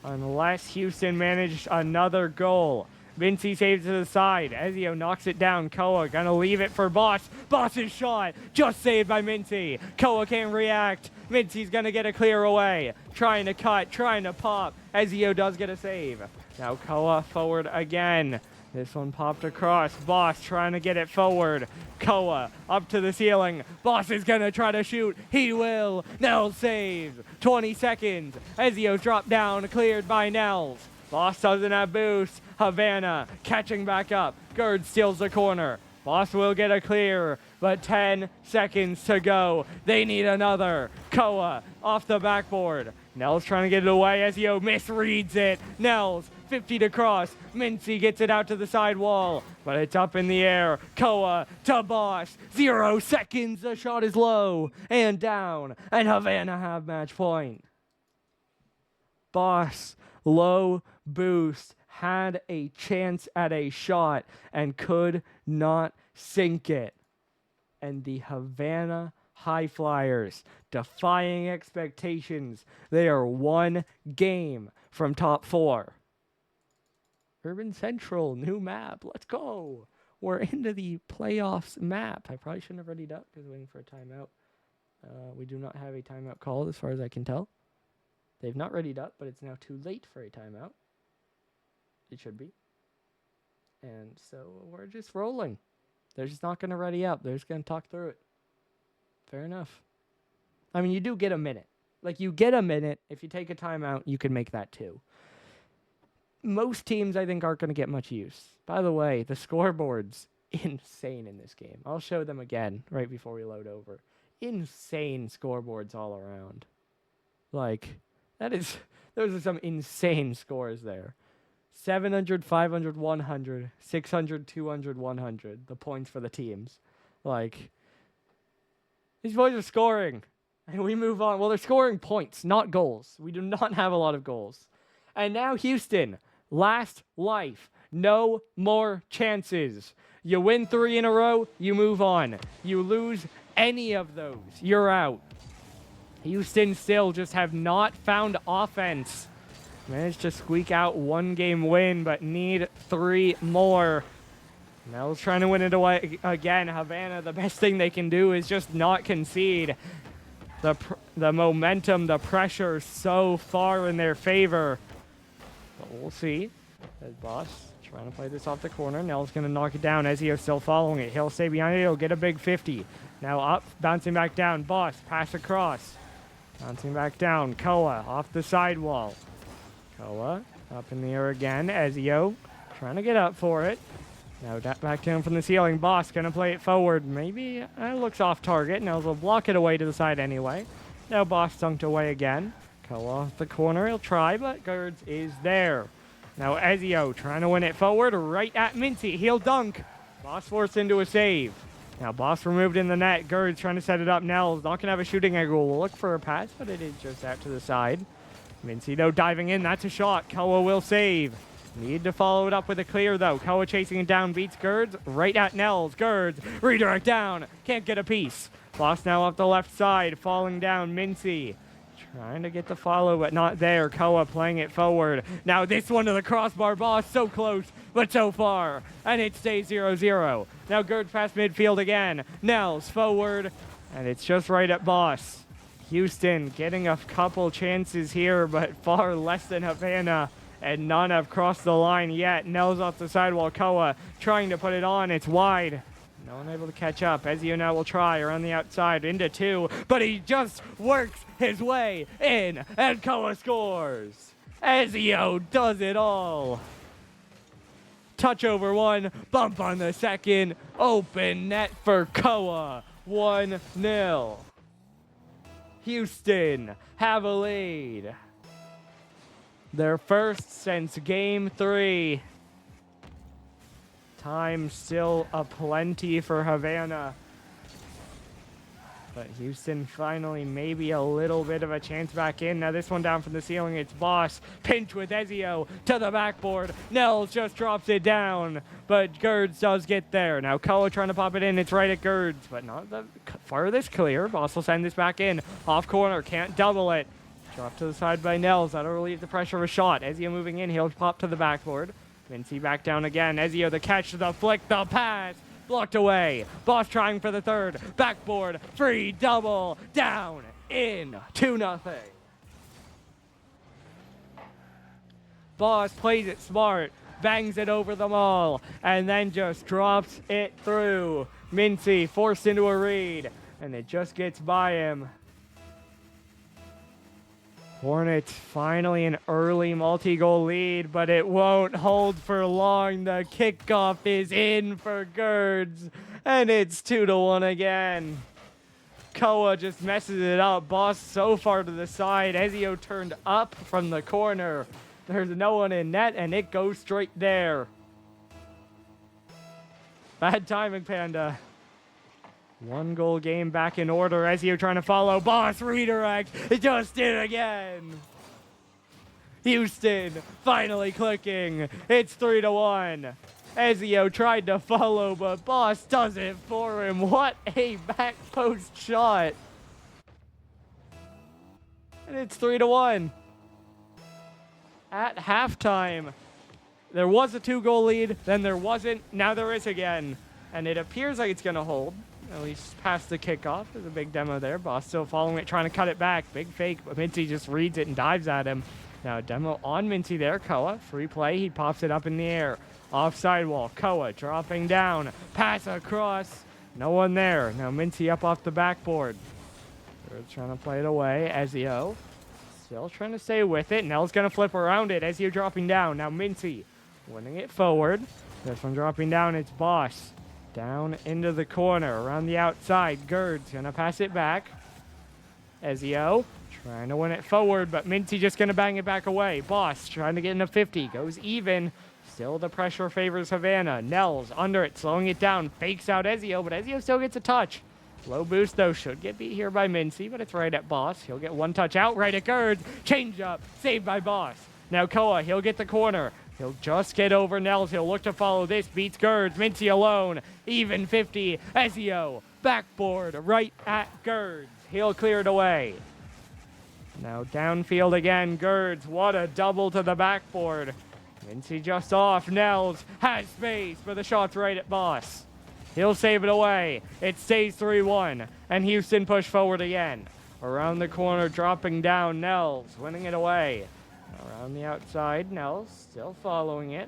Unless Houston managed another goal. Mincy saves to the side. Ezio knocks it down. Koa gonna leave it for Boss. Boss's shot just saved by Mincy. Koa can't react. Mincy's gonna get a clear away. Trying to cut, trying to pop. Ezio does get a save. Now Koa forward again. This one popped across. Boss trying to get it forward. Koa up to the ceiling. Boss is gonna try to shoot. He will. Nels saves. 20 seconds. Ezio's dropped down, cleared by Nels. Boss doesn't have boost. Havana catching back up. Gerd steals the corner. Boss will get a clear, but 10 seconds to go. They need another. Koa off the backboard. Nels trying to get it away. Ezio misreads it. Nels 50 to cross. Mincy gets it out to the side wall, but it's up in the air. Koa to Boss. 0 seconds. The shot is low and down, and Havana have match point. Boss low boost, had a chance at a shot and could not sink it. And the Havana Highflyers, defying expectations, they are 1 game from top 4. Urban Central, new map, let's go. We're into the playoffs map. I probably shouldn't have readied up because waiting for a timeout. We do not have a timeout call as far as I can tell. They've not readied up, but it's now too late for a timeout. It should be. And so we're just rolling. They're just not going to ready up. They're just going to talk through it. Fair enough. I mean, you do get a minute. Like, you get a minute. If you take a timeout, you can make that too. Most teams, I think, aren't going to get much use. By the way, the scoreboard's insane in this game. I'll show them again right before we load over. Insane scoreboards all around. Like, those are some insane scores there. 700, 500, 100, 600, 200, 100. The points for the teams. Like, these boys are scoring. And we move on. Well, they're scoring points, not goals. We do not have a lot of goals. And now Houston, last life. No more chances. You win 3 in a row, you move on. You lose any of those, you're out. Houston still just have not found offense. Managed to squeak out 1 game win, but need 3 more. Mel's trying to win it away again. Havana, the best thing they can do is just not concede. The momentum, the pressure so far in their favor. But we'll see. As Boss trying to play this off the corner. Nell's going to knock it down. Ezio still following it. He'll stay behind it. He'll get a big 50. Now up, bouncing back down. Boss, pass across. Bouncing back down. Koa off the sidewall. Koa up in the air again. Ezio trying to get up for it. Now back down from the ceiling. Boss going to play it forward. Maybe it looks off target. Nels will block it away to the side anyway. Now Boss dunked away again. Koa off the corner. He'll try, but Gerds is there. Now Ezio trying to win it forward right at Mincy. He'll dunk. Boss forced into a save. Now Boss removed in the net. Gerd's trying to set it up. Nels not going to have a shooting angle. We'll look for a pass, but it is just out to the side. Mincy, though, diving in. That's a shot. Koa will save. Need to follow it up with a clear, though. Koa chasing it down. Beats Gerds. Right at Nels. Gerds. Redirect down. Can't get a piece. Boss now off the left side. Falling down. Mincy. Trying to get the follow, but not there. Koa playing it forward. Now this one to the crossbar. Boss so close, but so far. And it stays 0-0. Now Gerds past midfield again. Nels forward. And it's just right at Boss. Houston getting a couple chances here, but far less than Havana. And none have crossed the line yet. Nels off the sidewall. Koa trying to put it on. It's wide. No one able to catch up. Ezio now will try around the outside into 2, but he just works his way in, and Koa scores. Ezio does it all. Touch over 1, bump on the second, open net for Koa. 1-0. Houston have a lead. Their first since game 3. Time still aplenty for Havana. But Houston finally maybe a little bit of a chance back in. Now this one down from the ceiling. It's Boss. Pinch with Ezio to the backboard. Nels just drops it down. But Gerds does get there. Now Koa trying to pop it in. It's right at Gerds. But not the farthest clear. Boss will send this back in. Off corner. Can't double it. Drop to the side by Nels. That'll relieve the pressure of a shot. Ezio moving in. He'll pop to the backboard. Mincy back down again. Ezio the catch, the flick, the pass. Blocked away. Boss trying for the third. Backboard. Free double. Down. In. 2-0. Boss plays it smart. Bangs it over them all. And then just drops it through. Mincy forced into a read. And it just gets by him. Hornets finally an early multi-goal lead, but it won't hold for long. The kickoff is in for Gerds, and it's 2-1 again. Koa just messes it up. Boss so far to the side. Ezio turned up from the corner. There's no one in net, and it goes straight there. Bad timing, Panda. 1-goal game back in order. Ezio trying to follow. Boss redirect. It just did again. Houston finally clicking. It's 3-1. Ezio tried to follow, but Boss does it for him. What a back post shot. And it's 3-1. At halftime, there was a 2-goal lead, then there wasn't, now there is again. And it appears like it's going to hold. At least past the kickoff. There's a big demo there. Boss still following it, trying to cut it back. Big fake, but Mincy just reads it and dives at him. Now a demo on Mincy there. Koa, free play. He pops it up in the air. Off sidewall. Koa dropping down. Pass across. No one there. Now Mincy up off the backboard. They're trying to play it away. Ezio still trying to stay with it. Nell's going to flip around it. Ezio dropping down. Now Mincy winning it forward. This one dropping down. It's Boss. Down into the corner, around the outside. Gerds gonna pass it back. Ezio trying to win it forward, but Mincy just gonna bang it back away. Boss trying to get in a 50, goes even. Still the pressure favors Havana. Nels under it, slowing it down, fakes out Ezio, but Ezio still gets a touch. Low boost though, should get beat here by Mincy, but it's right at Boss. He'll get one touch out, right at Gerds. Change up, saved by Boss. Now Koa, he'll get the corner. He'll just get over Nels. He'll look to follow this. Beats Gerds. Mincy alone. Even 50. Ezio. Backboard right at Gerds. He'll clear it away. Now downfield again. Gerds. What a double to the backboard. Mincy just off. Nels has space, but the shot's right at Boss. He'll save it away. It stays 3-1. And Houston push forward again. Around the corner, dropping down. Nels winning it away. Around the outside, Nels still following it.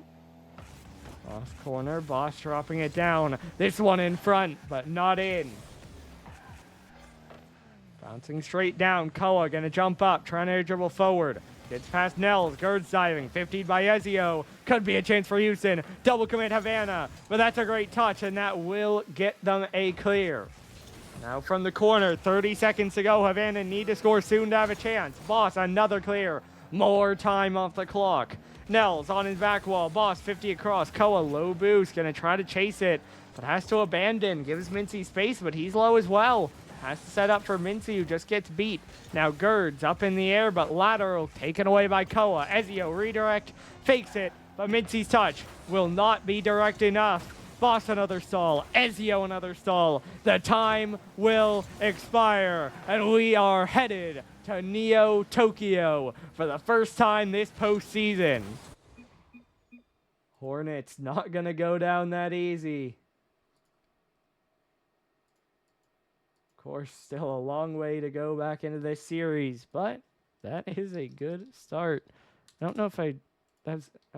Off corner, Boss dropping it down. This one in front, but not in. Bouncing straight down. Koa gonna jump up, trying to dribble forward. Gets past Nels. Gerds diving. 50'd by Ezio. Could be a chance for Houston. Double commit Havana. But that's a great touch, and that will get them a clear. Now from the corner, 30 seconds to go. Havana need to score soon to have a chance. Boss, another clear. More time off the clock. Nels on his back wall. Boss 50 across. Koa low boost. Gonna try to chase it, but has to abandon. Gives Mincy space, but he's low as well. Has to set up for Mincy, who just gets beat. Now Gerds up in the air, but lateral taken away by Koa. Ezio redirect, fakes it, but Mincy's touch will not be direct enough. Boss another stall. Ezio another stall. The time will expire, and we are headed to Neo Tokyo for the first time this postseason. Hornets not gonna go down that easy. Of course, still a long way to go back into this series, but that is a good start. I don't know if I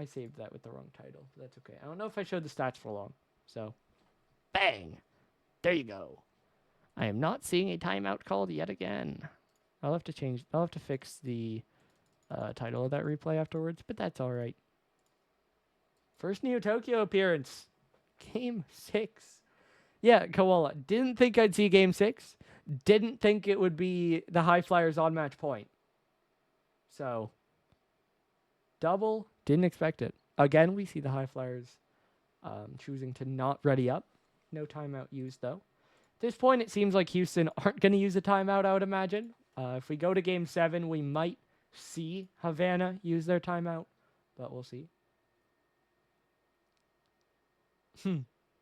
saved that with the wrong title. But that's okay. I don't know if I showed the stats for long. So, bang! There you go. I am not seeing a timeout called yet again. I'll have to fix the title of that replay afterwards, but that's all right. First Neo Tokyo appearance. Game 6. Yeah, Koala. Didn't think I'd see Game 6. Didn't think it would be the Highflyers on match point. So, double. Didn't expect it. Again, we see the Highflyers choosing to not ready up. No timeout used, though. At this point, it seems like Houston aren't going to use a timeout, I would imagine. If we go to Game 7, we might see Havana use their timeout, but we'll see.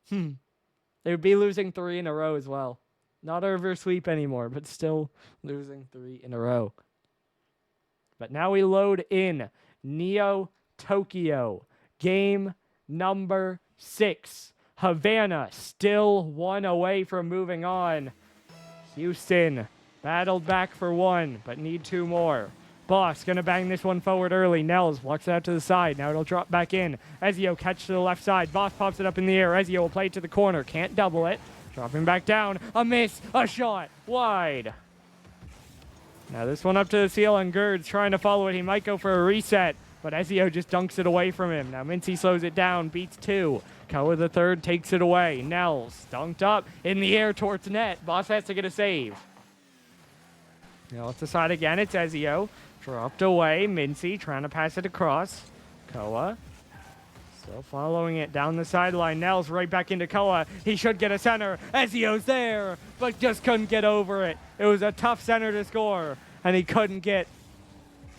They would be losing 3 in a row as well. Not a reverse sweep anymore, but still losing 3 in a row. But now we load in Neo Tokyo. Game number 6. Havana still 1 away from moving on. Houston battled back for 1, but need 2 more. Boss gonna bang this one forward early. Nels walks it out to the side. Now it'll drop back in. Ezio catch to the left side. Boss pops it up in the air. Ezio will play it to the corner. Can't double it. Dropping back down. A miss. A shot. Wide. Now this one up to the ceiling. Gerds trying to follow it. He might go for a reset, but Ezio just dunks it away from him. Now Mincy slows it down. Beats 2. Koa the third takes it away. Nels dunked up in the air towards net. Boss has to get a save. Now let's decide again. It's Ezio. Dropped away. Mincy trying to pass it across. Koa still following it down the sideline. Nels right back into Koa. He should get a center. Ezio's there, but just couldn't get over it. It was a tough center to score, and he couldn't get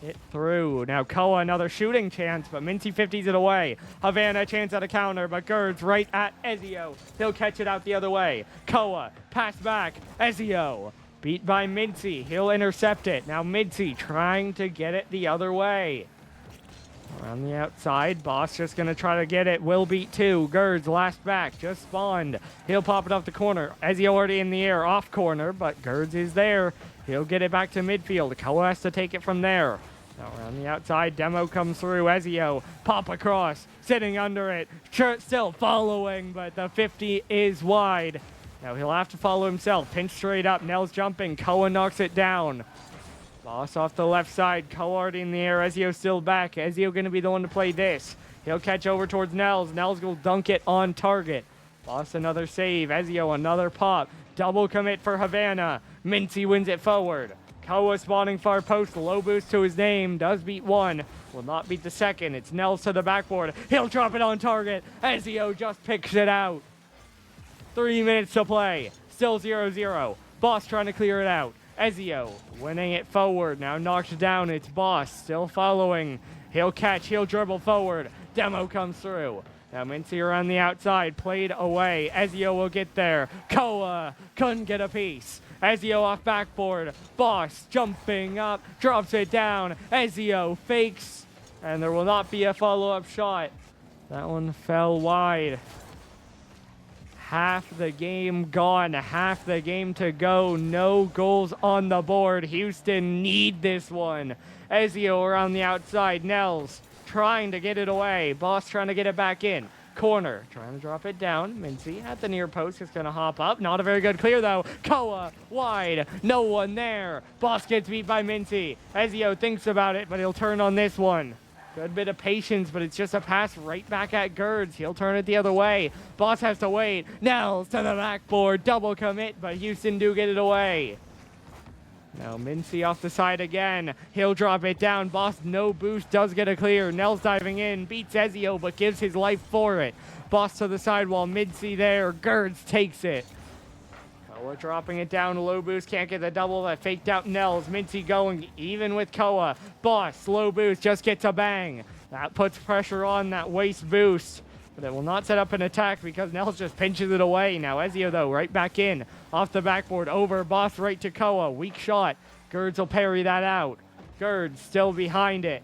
it through. Now Koa another shooting chance, but Mincy 50s it away. Havana chance at a counter, but Gerds right at Ezio. He'll catch it out the other way. Koa pass back. Ezio beat by Mincy. He'll intercept it. Now Mincy trying to get it the other way. Around the outside. Boss just going to try to get it. Will beat 2. Gerds last back. Just spawned. He'll pop it off the corner. Ezio already in the air. Off corner, but Gerds is there. He'll get it back to midfield. Koa has to take it from there. Now around the outside. Demo comes through. Ezio pop across. Sitting under it. Still following, but the 50 is wide. Now he'll have to follow himself. Pinch straight up. Nels jumping. Koa knocks it down. Boss off the left side. Koa already in the air. Ezio still back. Ezio going to be the one to play this. He'll catch over towards Nels. Nels will dunk it on target. Boss another save. Ezio another pop. Double commit for Havana. Mincy wins it forward. Koa spawning far post. Low boost to his name. Does beat 1. Will not beat the second. It's Nels to the backboard. He'll drop it on target. Ezio just picks it out. 3 minutes to play. Still 0-0. Boss trying to clear it out. Ezio winning it forward. Now knocked down. It's Boss still following. He'll catch. He'll dribble forward. Demo comes through. Now Mincy around the outside. Played away. Ezio will get there. Koa couldn't get a piece. Ezio off backboard. Boss jumping up. Drops it down. Ezio fakes. And there will not be a follow-up shot. That one fell wide. Half the game gone. Half the game to go. No goals on the board. Houston need this one. Ezio around the outside. Nels trying to get it away. Boss trying to get it back in. Corner. Trying to drop it down. Mincy at the near post is going to hop up. Not a very good clear, though. Koa wide. No one there. Boss gets beat by Mincy. Ezio thinks about it, but he'll turn on this one. Good bit of patience, but it's just a pass right back at Gerds. He'll turn it the other way. Boss has to wait. Nels to the backboard. Double commit, but Houston do get it away. Now Mincy off the side again. He'll drop it down. Boss, no boost, does get a clear. Nels diving in, beats Ezio, but gives his life for it. Boss to the side while Mincy there. Gerds takes it. Koa dropping it down. Low boost, can't get the double. That faked out Nels. Mincy going even with Koa. Boss, low boost, just gets a bang. That puts pressure on that waist boost. But it will not set up an attack because Nels just pinches it away. Now Ezio, though, right back in. Off the backboard, over, Boss right to Koa. Weak shot. Gerds will parry that out. Gerds still behind it.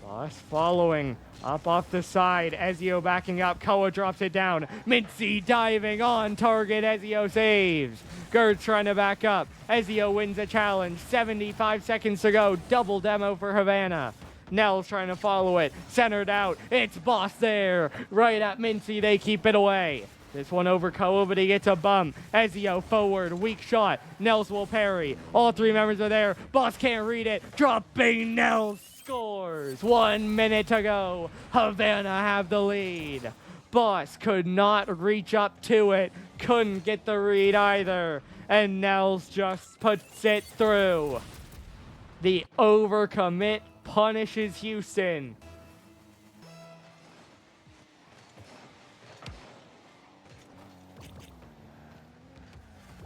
Boss following. Up off the side. Ezio backing up. Koa drops it down. Mincy diving on target. Ezio saves. Gerds trying to back up. Ezio wins a challenge. 75 seconds to go. Double demo for Havana. Nels trying to follow it. Centered out. It's Boss there. Right at Mincy. They keep it away. This one over Koa, but he gets a bum. Ezio forward. Weak shot. Nels will parry. All three members are there. Boss can't read it. Dropping Nels. Scores. 1 minute to go. Havana have the lead. Boss could not reach up to it. Couldn't get the read either. And Nels just puts it through. The overcommit punishes Houston.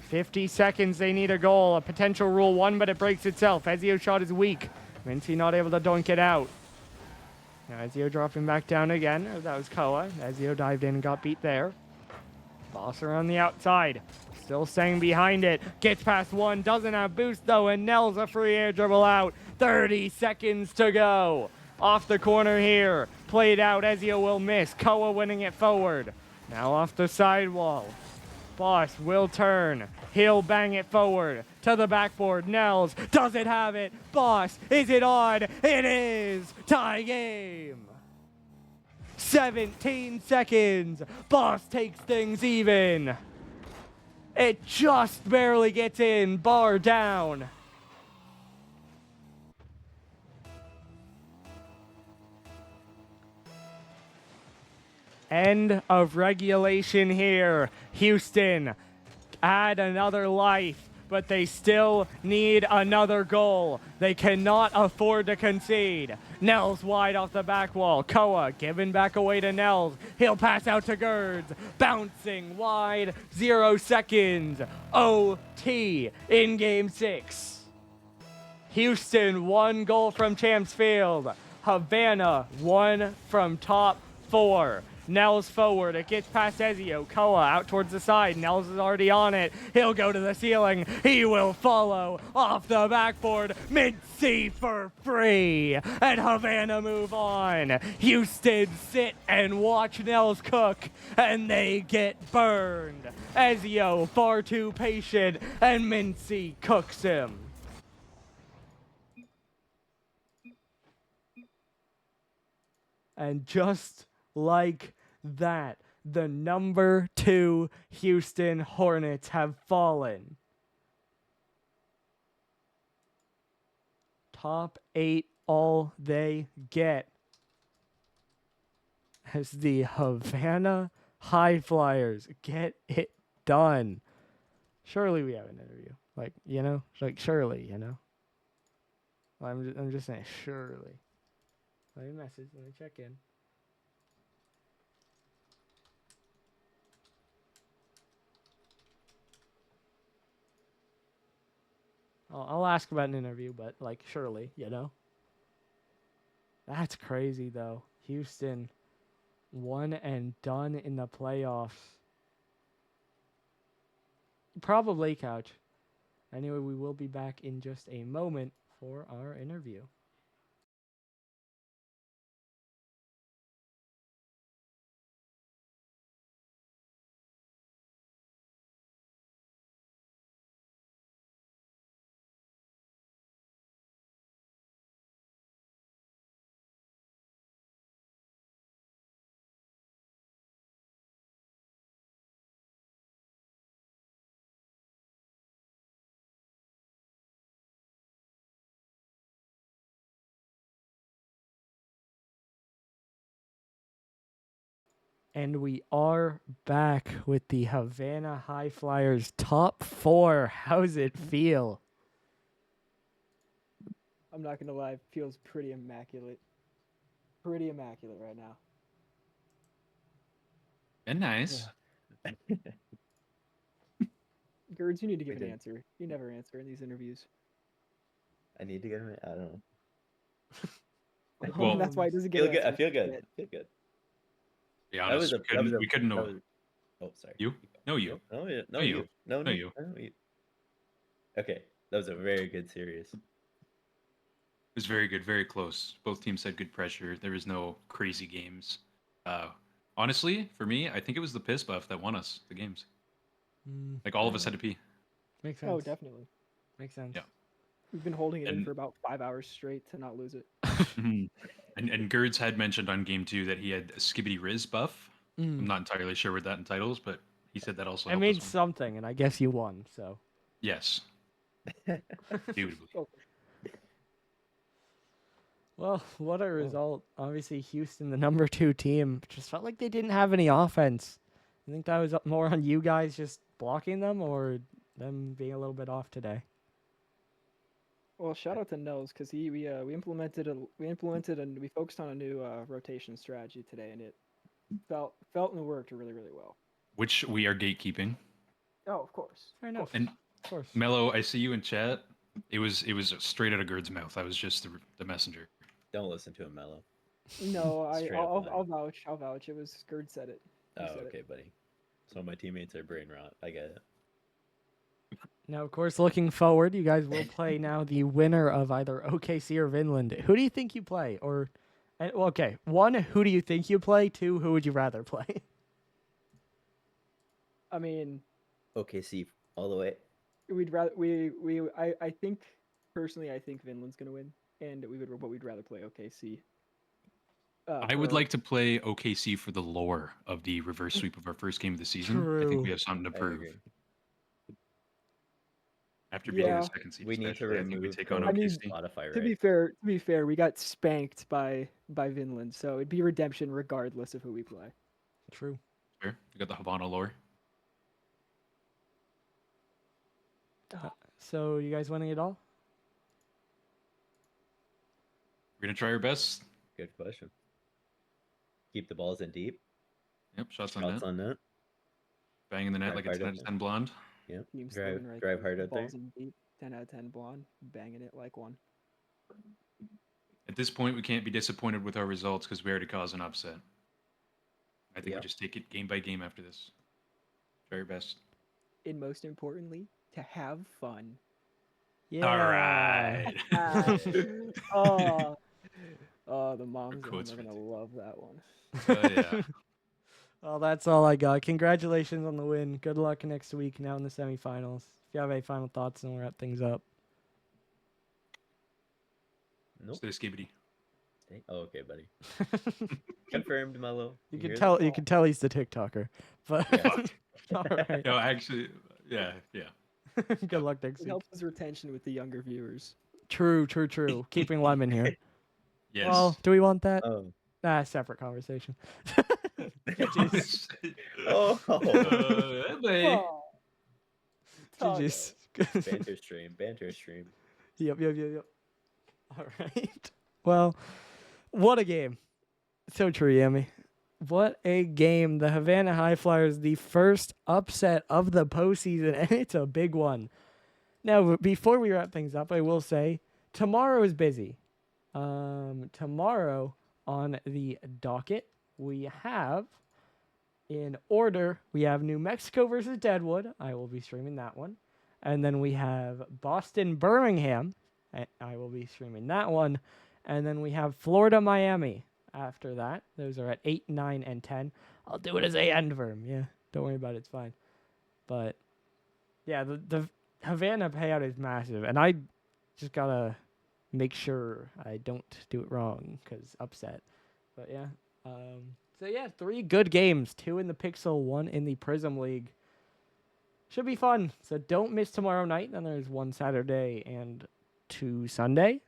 "50 seconds, they need a goal. A potential rule 1, but it breaks itself. Ezio's shot is weak. Mincy not able to doink it out. Now Ezio dropping back down again. That was Koa. Ezio dived in and got beat there. Boss around the outside. Still staying behind it. Gets past one. Doesn't have boost though. And Nels a free air dribble out. 30 seconds to go. Off the corner here. Played out. Ezio will miss. Koa winning it forward. Now off the sidewall. Boss will turn. He'll bang it forward to the backboard. Nels doesn't have it. Boss, is it on? It is. Tie game. 17 seconds. Boss takes things even. It just barely gets in. Bar down. End of regulation here. Houston, add another life, but they still need another goal. They cannot afford to concede. Nels wide off the back wall. Koa giving back away to Nels. He'll pass out to Gerds. Bouncing wide. 0 seconds. OT in game 6. Houston 1 goal from Champs Field. Havana 1 from top 4. Nels forward. It gets past Ezio. Koa out towards the side. Nels is already on it. He'll go to the ceiling. He will follow off the backboard. Mincy for free. And Havana move on. Houston sit and watch Nels cook. And they get burned. Ezio far too patient. And Mincy cooks him. And just like that, the number 2 Houston Hornets have fallen. Top 8 all they get as the Havana Highflyers get it done. Surely we have an interview. Surely, I'm just saying, surely. Let me message, let me check in. I'll ask about an interview, but surely, That's crazy though. Houston, 1 and done in the playoffs. Probably, Couch. Anyway, we will be back in just a moment for our interview. And we are back with the Havana Highflyers top 4. How's it feel? I'm not gonna lie, it feels pretty immaculate. Pretty immaculate right now. And nice. Gerds, you need to give We an did. answer. You never answer in these interviews. I need to get him. I don't know. Well, That's why he doesn't Feel get good. I answers. feel good. I feel good. Be That honest, was a. we couldn't know. Oh, sorry. You? No, you. No, no, no, No, you. you. No, No, no, you. no, you. Okay, that was a very good series. It was very good, very close. Both teams had good pressure. There was no crazy games. Honestly, for me, I think it was the piss buff that won us the games. Like all of us had to pee. Makes sense. Oh, definitely. Makes sense. Yeah. We've been holding it in And- for about 5 hours straight to not lose it. Mhm. And Gerds had mentioned on game 2 that he had a Skibbity Riz buff. I'm not entirely sure what that entitles, but he said that also I helped made us win. something, and I guess you won, so. Yes. Indubitably. Oh, Well, what a result. Obviously, Houston, the number 2 team, just felt like they didn't have any offense. I think that was more on you guys just blocking them or them being a little bit off today. well, shout out to Nels because we implemented and we focused on a new rotation strategy today, and it felt and worked really well. Which we are gatekeeping. Oh, of course. Fair enough. And Of course. Mello, I see you in chat. It was straight out of Gerd's mouth. I was just the messenger. Don't listen to him, Mello. No, Straight up lying. I'll vouch. I'll vouch. It was Gerd said it. He Oh, said it. okay, buddy. So my teammates are brain rot. I get it. Now, of course, looking forward, you guys will play now the winner of either OKC or Vinland. Who do you think you play? Or, well, okay, 1, who do you think you play? 2, who would you rather play? I mean, OKC all the way. we'd rather I think personally I think Vinland's gonna win, and we'd rather play OKC. I would like to play OKC for the lore of the reverse sweep of our first game of the season. I think True. we have something to I prove. agree. After beating Yeah. the second seed, We need to especially, I think we remove take on I mean, OKC. Spotify, To right? be fair, we got spanked by Vinland, so it'd be redemption regardless of who we play. True. Fair. We got the Havana lore. So, you guys winning it all? We're gonna try our best. Good question. Keep the balls in deep. Yep, shots on Shots net. on net. Bang in the net Drive like a hard 10 out out of there. 10 blonde. Yep. Team Drive, slogan right drive there. hard out there. Balls in deep, 10 out of 10 blonde, banging it like one. At this point, we can't be disappointed with our results because we already caused an upset. I think we Yep. just take it game by game after this. Try your best. And most importantly, to have fun. Yeah. All right. The moms at home quotes are gonna fancy. love that one. Oh, yeah. Well, that's all I got. Congratulations on the win. Good luck next week now in the semifinals. If you have any final thoughts, then we'll wrap things up. Nope. Stay skibbity. Oh, okay, buddy. Confirmed, Mello. You hear can that? tell. You can tell he's the TikToker. But Yeah. all right. No, actually, yeah. Good luck next It week. helps his retention with the younger viewers. True. Keeping Lemon here. Yes. Well, do we want that? Oh. Separate conversation. Oh. Hey. Oh, GG's. Banter stream. Yep. All right. Well, what a game. So true, Yemi. What a game. The Havana Highflyers, the first upset of the postseason, and it's a big one. Now, before we wrap things up, I will say tomorrow is busy. Tomorrow on the docket, we have, in order, we have New Mexico versus Deadwood. I will be streaming that one. And then we have Boston Birmingham. I will be streaming that one. And then we have Florida Miami after that. Those are at 8, 9, and 10. I'll do it as a end verm. Yeah, don't worry about it. It's fine. But, yeah, the Havana payout is massive. And I just got to make sure I don't do it wrong because upset. But, yeah. So, yeah, 3 good games. 2 in the Pixel, 1 in the Prism League. Should be fun. So don't miss tomorrow night. Then there's 1 Saturday and 2 Sunday.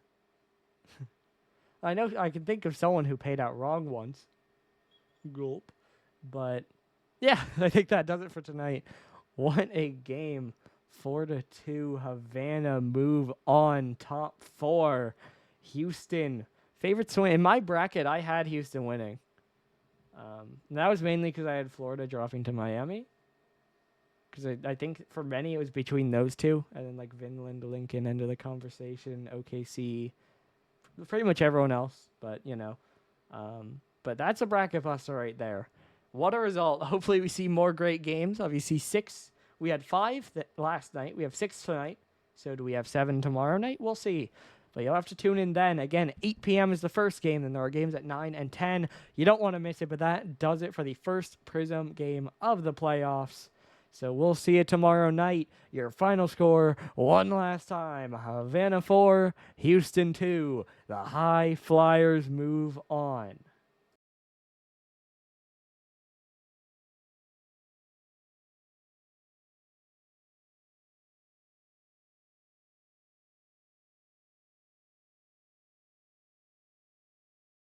I know I can think of someone who paid out wrong once. Gulp. But yeah, I think that does it for tonight. What a game. 4-2, Havana move on, top 4. Houston, favorites to win. In my bracket, I had Houston winning. And that was mainly because I had Florida dropping to Miami. Because I think for many it was between those two. And then like Vinland, Lincoln, end of the conversation, OKC, pretty much everyone else. But, but that's a bracket buster right there. What a result. Hopefully we see more great games. Obviously 6. We had 5 last night. We have 6 tonight. So do we have 7 tomorrow night? We'll see. But you'll have to tune in then. Again, 8 p.m. is the first game. Then there are games at 9 and 10. You don't want to miss it. But that does it for the first Prism game of the playoffs. So we'll see you tomorrow night. Your final score, one last time. Havana 4, Houston 2. The Highflyers move on.